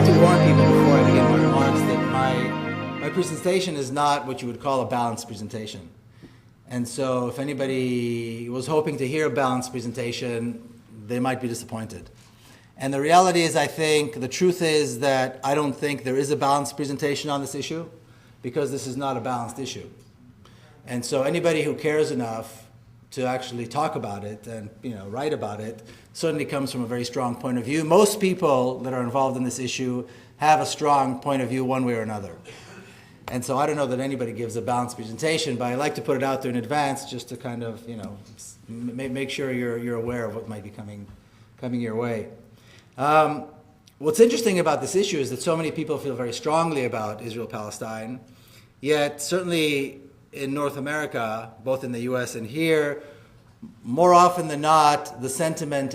like to warn people before I begin my remarks that my presentation is not what you would call a balanced presentation. And so if anybody was hoping to hear a balanced presentation, they might be disappointed. And the reality is, I think, the truth is that I don't think there is a balanced presentation on this issue, because this is not a balanced issue. And so anybody who cares enough to actually talk about it and write about it certainly comes from a very strong point of view. Most people that are involved in this issue have a strong point of view one way or another. And so I don't know that anybody gives a balanced presentation, but I like to put it out there in advance just to kind of, make sure you're aware of what might be coming your way. What's interesting about this issue is that so many people feel very strongly about Israel-Palestine, yet certainly in North America, both in the US and here, more often than not, the sentiment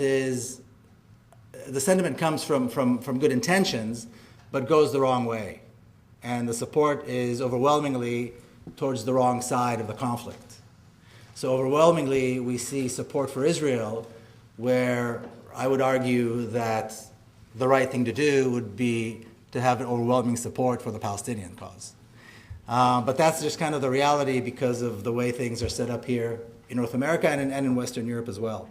comes from good intentions, but goes the wrong way. And the support is overwhelmingly towards the wrong side of the conflict. So overwhelmingly, we see support for Israel, where I would argue that the right thing to do would be to have an overwhelming support for the Palestinian cause. But that's just kind of the reality because of the way things are set up here in North America and in Western Europe as well.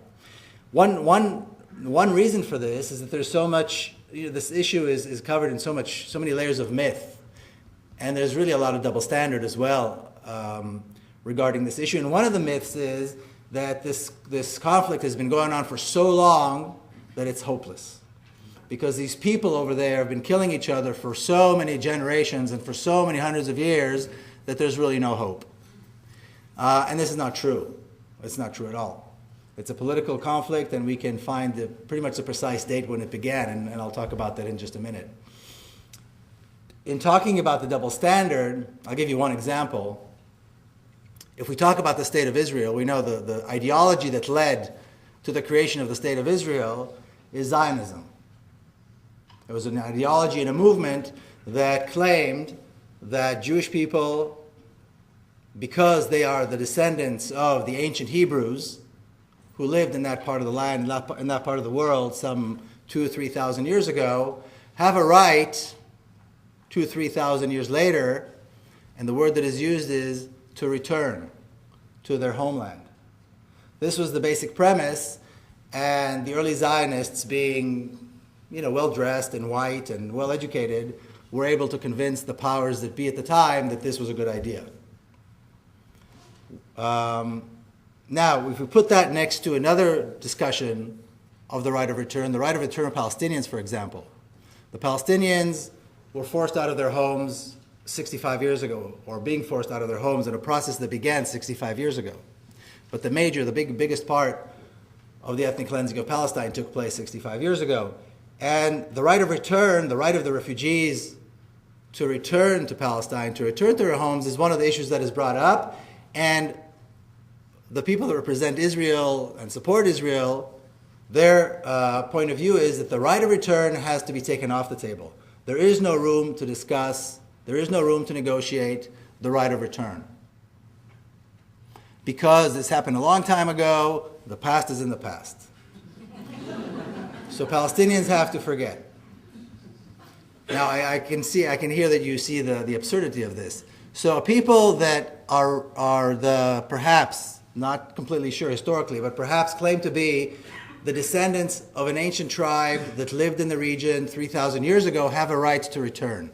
One reason for this is that there's so much, this issue is covered in so many layers of myth. And there's really a lot of double standard as well regarding this issue. And one of the myths is that this conflict has been going on for so long that it's hopeless. Because these people over there have been killing each other for so many generations and for so many hundreds of years that there's really no hope. And this is not true. It's not true at all. It's a political conflict, and we can find pretty much the precise date when it began, and I'll talk about that in just a minute. In talking about the double standard, I'll give you one example. If we talk about the State of Israel, we know the ideology that led to the creation of the State of Israel is Zionism. It was an ideology and a movement that claimed that Jewish people, because they are the descendants of the ancient Hebrews who lived in that part of the land, in that part of the world some 2,000 or 3,000 years ago, have a right 2,000 or 3,000 years later, and the word that is used is to return to their homeland. This was the basic premise, and the early Zionists, being well-dressed and white and well-educated, were able to convince the powers that be at the time that this was a good idea. Now, if we put that next to another discussion of the right of return of Palestinians, for example. The Palestinians were forced out of their homes 65 years ago, or being forced out of their homes in a process that began 65 years ago. But the biggest part of the ethnic cleansing of Palestine took place 65 years ago. And the right of return, the right of the refugees to return to Palestine, to return to their homes, is one of the issues that is brought up. And the people that represent Israel and support Israel, their point of view is that the right of return has to be taken off the table. There is no room to discuss, there is no room to negotiate the right of return. Because this happened a long time ago, the past is in the past. So Palestinians have to forget. Now I can hear that you see the absurdity of this. So people that are the, perhaps, not completely sure historically, but perhaps claim to be the descendants of an ancient tribe that lived in the region 3,000 years ago have a right to return.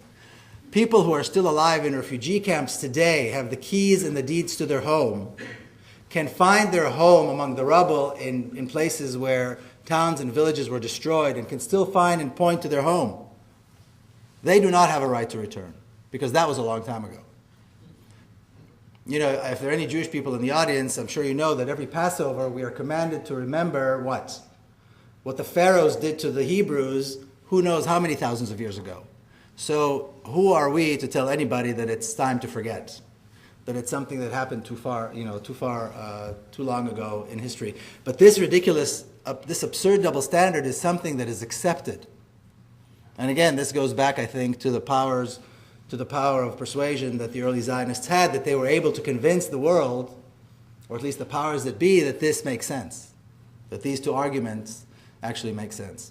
People who are still alive in refugee camps today have the keys and the deeds to their home, can find their home among the rubble in places where towns and villages were destroyed, and can still find and point to their home. They do not have a right to return, because that was a long time ago. If there are any Jewish people in the audience, I'm sure you know that every Passover we are commanded to remember what? What the pharaohs did to the Hebrews, who knows how many thousands of years ago. So who are we to tell anybody that it's time to forget? That it's something that happened too long ago in history. But this ridiculous, this absurd double standard is something that is accepted. And again, this goes back, I think, to the power of persuasion that the early Zionists had, that they were able to convince the world, or at least the powers that be, that this makes sense, that these two arguments actually make sense.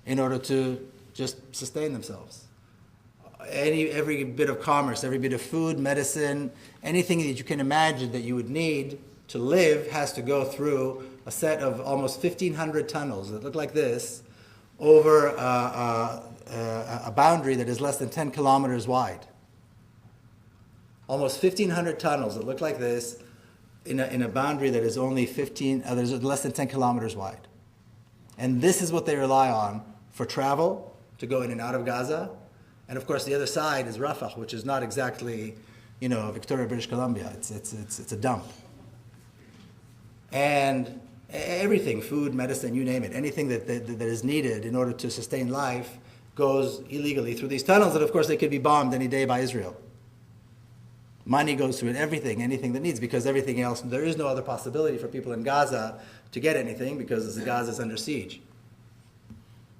in order to just sustain themselves. Every bit of commerce, every bit of food, medicine, anything that you can imagine that you would need to live has to go through a set of almost 1,500 tunnels that look like this over a boundary that is less than 10 kilometers wide. Almost 1,500 tunnels that look like this in a boundary that is only there's less than 10 kilometers wide. And this is what they rely on for travel, to go in and out of Gaza. And of course, the other side is Rafah, which is not exactly, Victoria, British Columbia. It's a dump. And everything, food, medicine, you name it, anything that is needed in order to sustain life goes illegally through these tunnels. And of course, they could be bombed any day by Israel. Money goes through it, anything that needs, because everything else, there is no other possibility for people in Gaza to get anything because Gaza is under siege.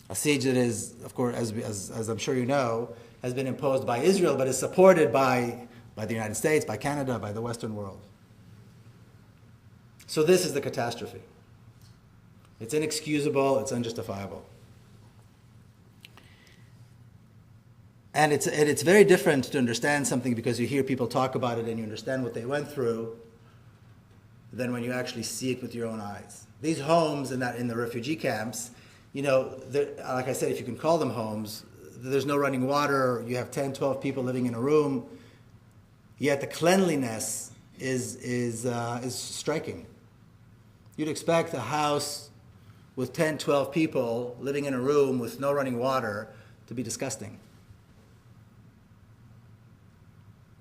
A siege that is, of course, as I'm sure you know, has been imposed by Israel, but is supported by the United States, by Canada, by the Western world. So this is the catastrophe. It's inexcusable, it's unjustifiable. And it's very different to understand something because you hear people talk about it and you understand what they went through than when you actually see it with your own eyes. These homes in the refugee camps, like I said, if you can call them homes, there's no running water, you have 10, 12 people living in a room, yet the cleanliness is striking. You'd expect a house with 10, 12 people living in a room with no running water to be disgusting.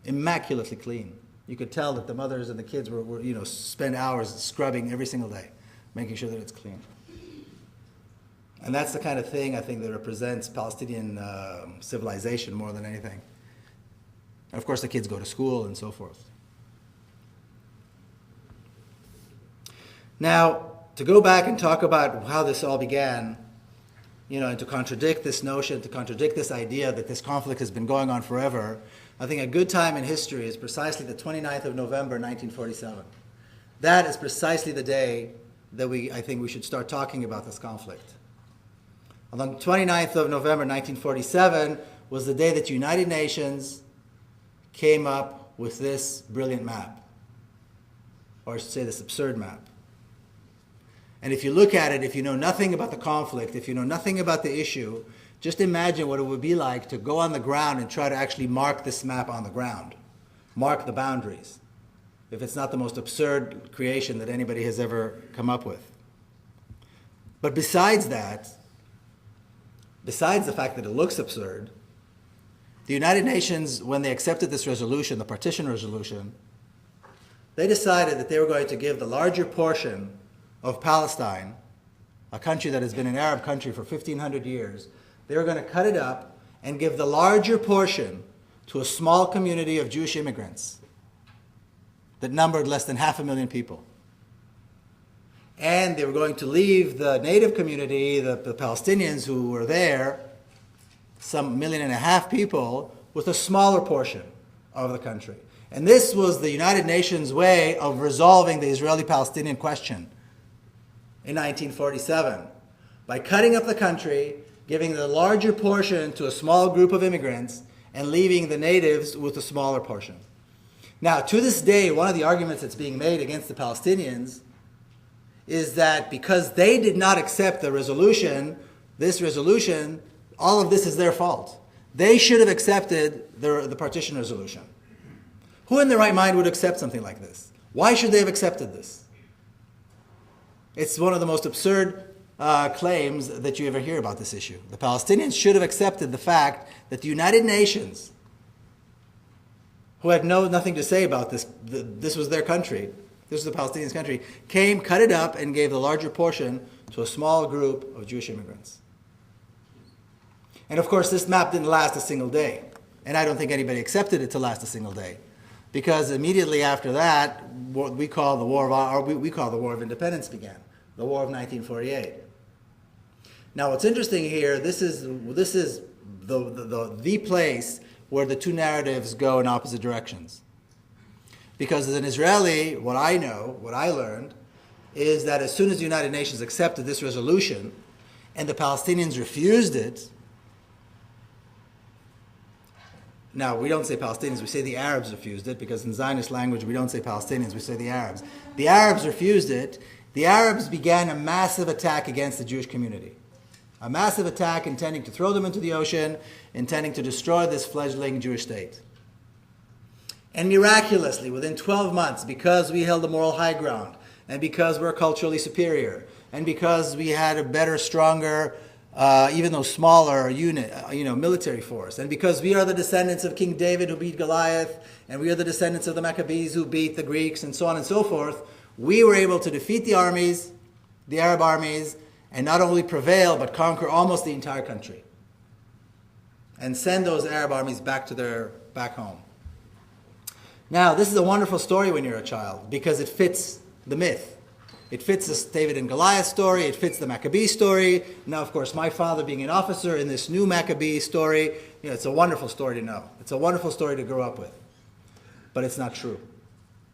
Immaculately clean. You could tell that the mothers and the kids were spend hours scrubbing every single day, making sure that it's clean. And that's the kind of thing I think that represents Palestinian civilization more than anything. And of course, the kids go to school and so forth. Now, to go back and talk about how this all began, and to contradict this notion, to contradict this idea that this conflict has been going on forever, I think a good time in history is precisely the 29th of November, 1947. That is precisely the day that I think we should start talking about this conflict. On the 29th of November, 1947 was the day that the United Nations came up with this brilliant map, or I should say this absurd map. And if you look at it, if you know nothing about the conflict, if you know nothing about the issue, just imagine what it would be like to go on the ground and try to actually mark this map on the ground, mark the boundaries, if it's not the most absurd creation that anybody has ever come up with. But besides that, besides the fact that it looks absurd, the United Nations, when they accepted this resolution, the partition resolution, they decided that they were going to give the larger portion of Palestine, a country that has been an Arab country for 1,500 years, they were going to cut it up and give the larger portion to a small community of Jewish immigrants that numbered less than 500,000 people. And they were going to leave the native community, the Palestinians who were there, some 1.5 million people, with a smaller portion of the country. And this was the United Nations way of resolving the Israeli-Palestinian question in 1947, by cutting up the country, giving the larger portion to a small group of immigrants, and leaving the natives with a smaller portion. Now, to this day, one of the arguments that's being made against the Palestinians is that because they did not accept the resolution, this resolution, all of this is their fault. They should have accepted the partition resolution. Who in their right mind would accept something like this? Why should they have accepted this? It's one of the most absurd claims that you ever hear about this issue. The Palestinians should have accepted the fact that the United Nations, who had nothing to say about this, this was their country, this was the Palestinians' country, came, cut it up, and gave the larger portion to a small group of Jewish immigrants. And of course, this map didn't last a single day. And I don't think anybody accepted it to last a single day. Because immediately after that, what we call the War of Independence began, the War of 1948. Now, what's interesting here, this is the place where the two narratives go in opposite directions. Because as an Israeli, what I learned, is that as soon as the United Nations accepted this resolution, and the Palestinians refused it. Now, we don't say Palestinians, we say the Arabs refused it, because in Zionist language we don't say Palestinians, we say the Arabs. The Arabs refused it. The Arabs began a massive attack against the Jewish community. A massive attack intending to throw them into the ocean, intending to destroy this fledgling Jewish state. And miraculously, within 12 months, because we held the moral high ground, and because we're culturally superior, and because we had a better, stronger, even though smaller unit, military force, and because we are the descendants of King David who beat Goliath, and we are the descendants of the Maccabees who beat the Greeks, and so on and so forth, we were able to defeat the armies, the Arab armies, and not only prevail, but conquer almost the entire country, and send those Arab armies back home. Now, this is a wonderful story when you're a child, because it fits the myth. It fits this David and Goliath story. It fits the Maccabee story. Now, of course, my father being an officer in this new Maccabee story, it's a wonderful story to know. It's a wonderful story to grow up with. But it's not true.